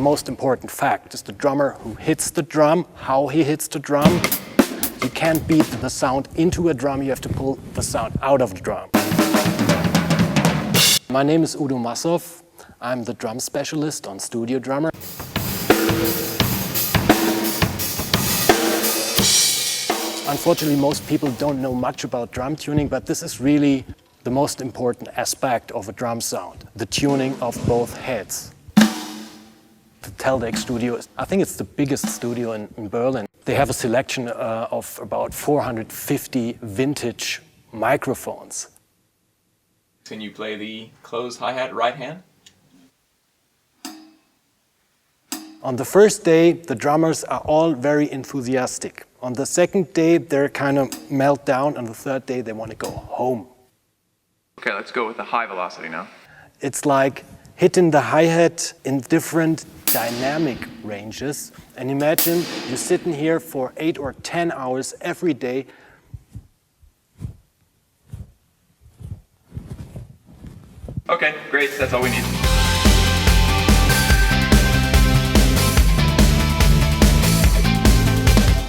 most important fact is the drummer who hits the drum, how he hits the drum. You can't beat the sound into a drum, you have to pull the sound out of the drum. My name is Masshoff. I'm the drum specialist on Studio Drummer. Unfortunately, most people don't know much about drum tuning, but this is really the most important aspect of a drum sound, the tuning of both heads. The Teldec studio, I think it's the biggest studio in Berlin. They have a selection of about 450 vintage microphones. Can you play the closed hi-hat right hand? On the first day, the drummers are all very enthusiastic. On the second day, they're kind of melt down. On the third day, they want to go home. Okay, let's go with the high velocity now. It's like hitting the hi-hat in different dynamic ranges. And imagine you're sitting here for 8 or 10 hours every day. Okay, great, that's all we need.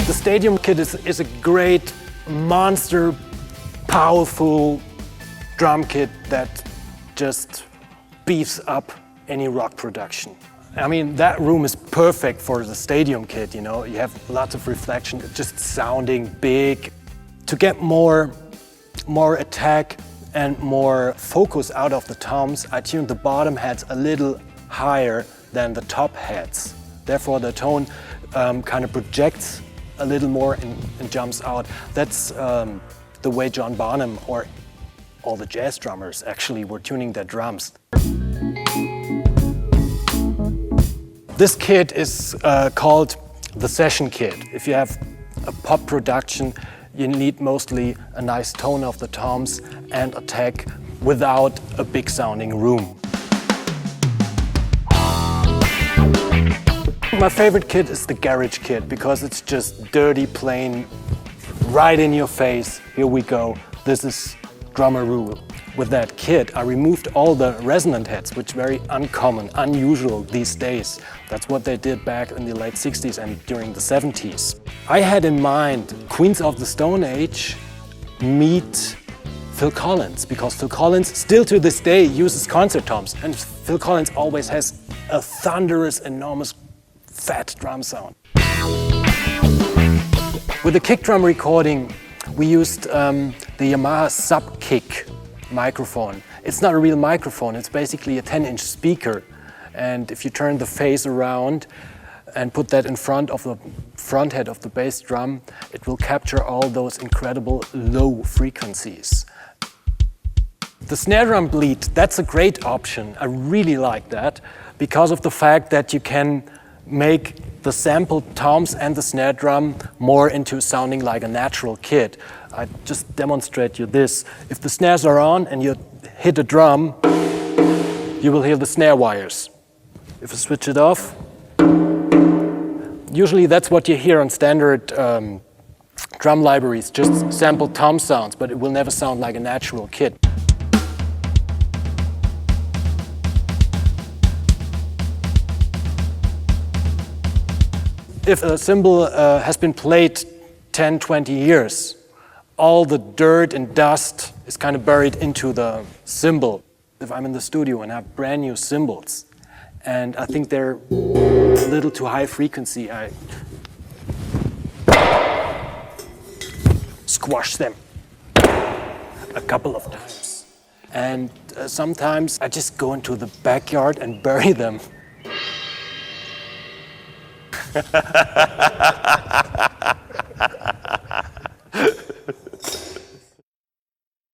The Stadium kit is a great, monster, powerful drum kit that just beefs up any rock production. I mean, that room is perfect for the Stadium kit, you know. You have lots of reflection, just sounding big. To get more attack and more focus out of the toms, I tuned the bottom heads a little higher than the top heads. Therefore, the tone kind of projects a little more and jumps out. That's the way John Barnum or all the jazz drummers actually were tuning their drums. This kit is called the session kit. If you have a pop production, you need mostly a nice tone of the toms and attack without a big sounding room. My favorite kit is the garage kit because it's just dirty, plain, right in your face. Here we go. This is drummer rule. With that kit, I removed all the resonant heads, which is very uncommon, unusual these days. That's what they did back in the late 60s and during the 70s. I had in mind Queens of the Stone Age meet Phil Collins, because Phil Collins still to this day uses concert toms, and Phil Collins always has a thunderous, enormous, fat drum sound. With the kick drum recording, we used the Yamaha Sub-Kick microphone. It's not a real microphone, it's basically a 10-inch speaker. And if you turn the face around and put that in front of the front head of the bass drum, it will capture all those incredible low frequencies. The snare drum bleed, that's a great option. I really like that because of the fact that you can make the sampled toms and the snare drum more into sounding like a natural kit. I just demonstrate you this. If the snares are on and you hit a drum, you will hear the snare wires. If I switch it off, usually that's what you hear on standard drum libraries, just sampled tom sounds, but it will never sound like a natural kit. If a cymbal has been played 10, 20 years, all the dirt and dust is kind of buried into the cymbal. If I'm in the studio and have brand new cymbals, and I think they're a little too high frequency, I squash them a couple of times. And sometimes I just go into the backyard and bury them.